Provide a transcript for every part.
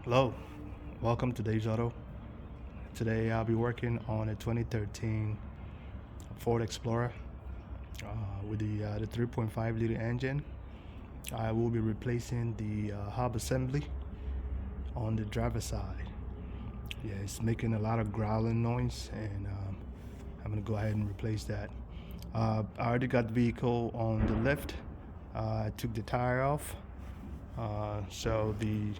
Hello, welcome to Dave's Auto. Today I'll be working on a 2013 Ford Explorer with the 3.5 liter engine. I will be replacing the hub assembly on the driver's side. Yeah, it's making a lot of growling noise, and I'm gonna go ahead and replace that. I already got the vehicle on the lift. I took the tire off. So the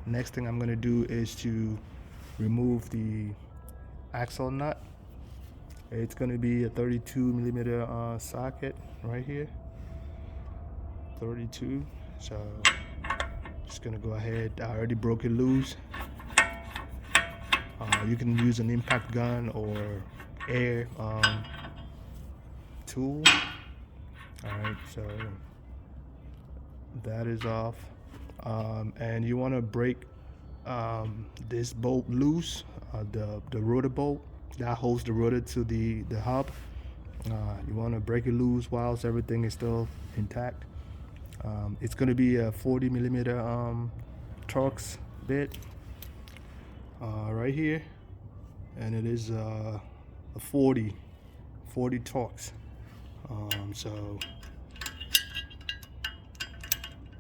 next thing I'm gonna do is to remove the axle nut. It's gonna be a 32 millimeter socket right here. 32. So just gonna go ahead. I already broke it loose. You can use an impact gun or air tool. Alright, so that is off. And you want to break this bolt loose, the rotor bolt that holds the rotor to the hub. You want to break it loose whilst everything is still intact. It's going to be a 40 millimeter Torx bit right here, and it is a 40 Torx. So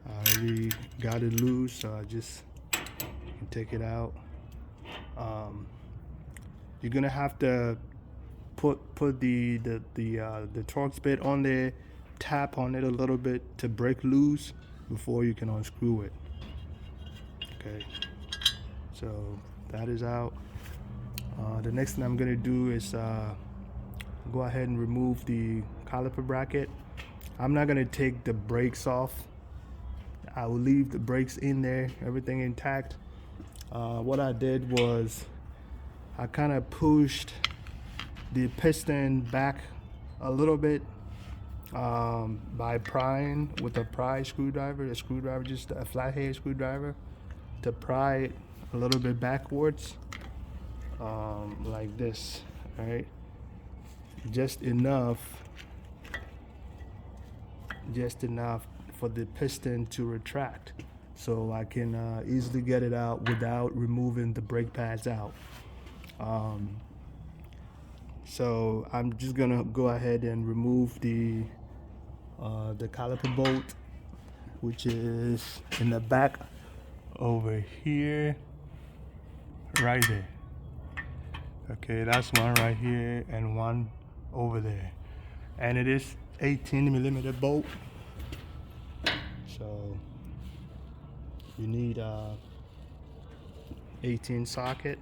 I already got it loose, so I just can take it out. You're gonna have to put the Torx bit on there, tap on it a little bit to break loose before you can unscrew it. Okay, so that is out. The next thing I'm gonna do is go ahead and remove the caliper bracket. I'm not gonna take the brakes off. I will leave the brakes in there, everything intact. What I did was I kind of pushed the piston back a little bit by prying with a pry screwdriver, just a flathead screwdriver, to pry it a little bit backwards, like this, right? Just enough for the piston to retract, so I can easily get it out without removing the brake pads out. So I'm just gonna go ahead and remove the caliper bolt, which is in the back over here, right there. Okay, that's one right here and one over there, and it is 18 millimeter bolt. So you need 18 socket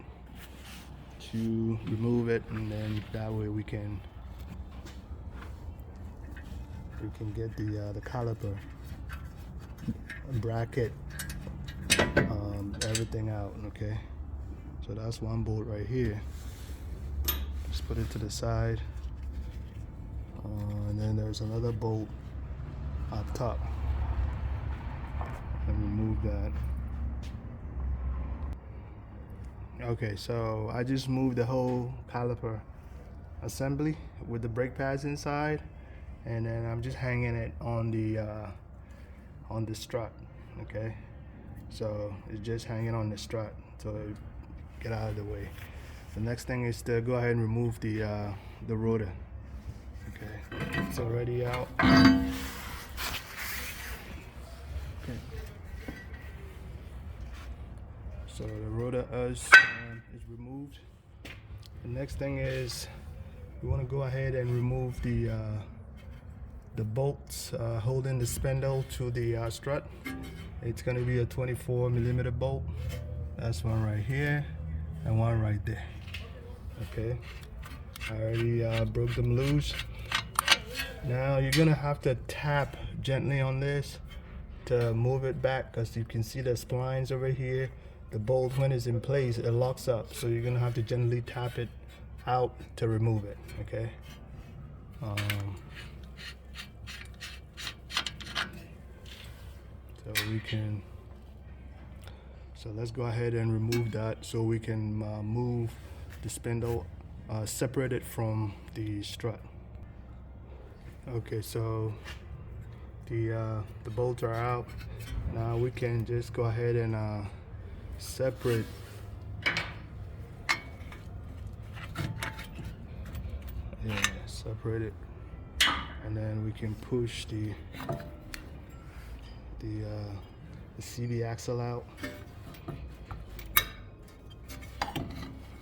to remove it, and then that way we can get the caliper bracket, everything out. Okay, so that's one bolt right here. Just put it to the side, and then there's another bolt up top, and remove that. Okay, so I just moved the whole caliper assembly with the brake pads inside, and then I'm just hanging it on the strut. Okay, so it's just hanging on the strut, so get out of the way. The next thing is to go ahead and remove the rotor. Okay, it's already out. Okay. So the rotor is removed. The next thing is we want to go ahead and remove the bolts holding the spindle to the strut. It's going to be a 24 millimeter bolt. That's one right here and one right there. Okay, I already broke them loose. Now you're gonna have to tap gently on this to move it back, because you can see the splines over here. The bolt, when it's in place, it locks up, so you're gonna have to gently tap it out to remove it. Okay, so let's go ahead and remove that, so we can move the spindle, separate it from the strut. Okay, so the bolts are out. Now we can just go ahead and separate separate it, and then we can push the CV axle out.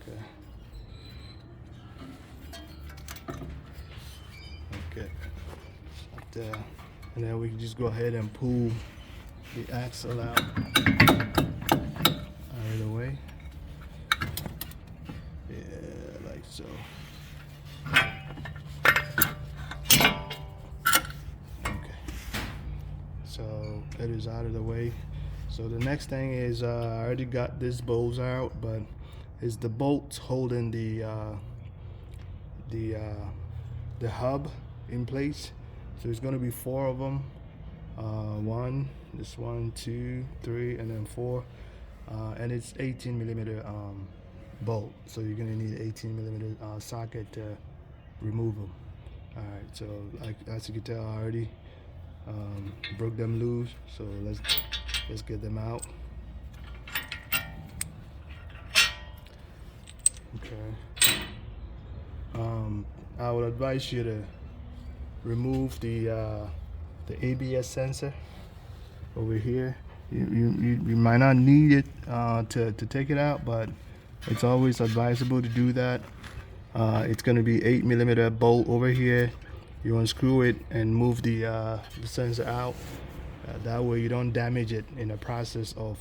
Okay. Okay. Like that. And then we can just go ahead and pull the axle out of the way. Yeah, like so. Okay. So it is out of the way. So the next thing is I already got this bolts out, but it's the bolts holding the hub in place. So it's going to be 4 of them. This one, 2, 3, and then 4. And it's 18 millimeter bolt. So you're going to need 18 millimeter socket to remove them. All right. So as you can tell, I already broke them loose. So let's get them out. Okay. I would advise you to remove the ABS sensor over here. You might not need it to take it out, but it's always advisable to do that. It's going to be 8 millimeter bolt over here. You unscrew it and move the sensor out. That way you don't damage it in the process of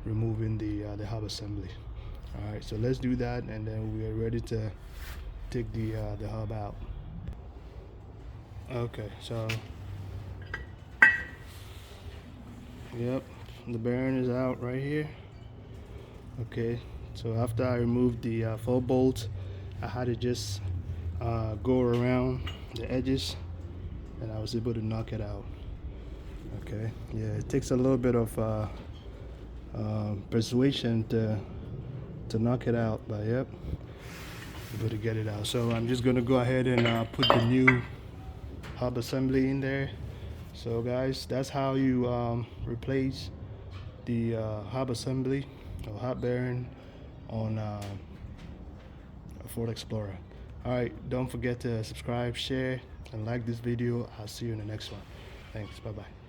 removing the hub assembly. All right, so let's do that, and then we are ready to take the hub out. Okay, so yep, the bearing is out right here. Okay, so after I removed the 4 bolts, I had to just go around the edges, and I was able to knock it out. Okay, yeah, it takes a little bit of persuasion to knock it out, but yep, able to get it out. So I'm just gonna go ahead and put the new hub assembly in there. So guys, that's how you replace the hub assembly or hub bearing on a Ford Explorer. All right, don't forget to subscribe, share, and like this video. I'll see you in the next one. Thanks. Bye bye.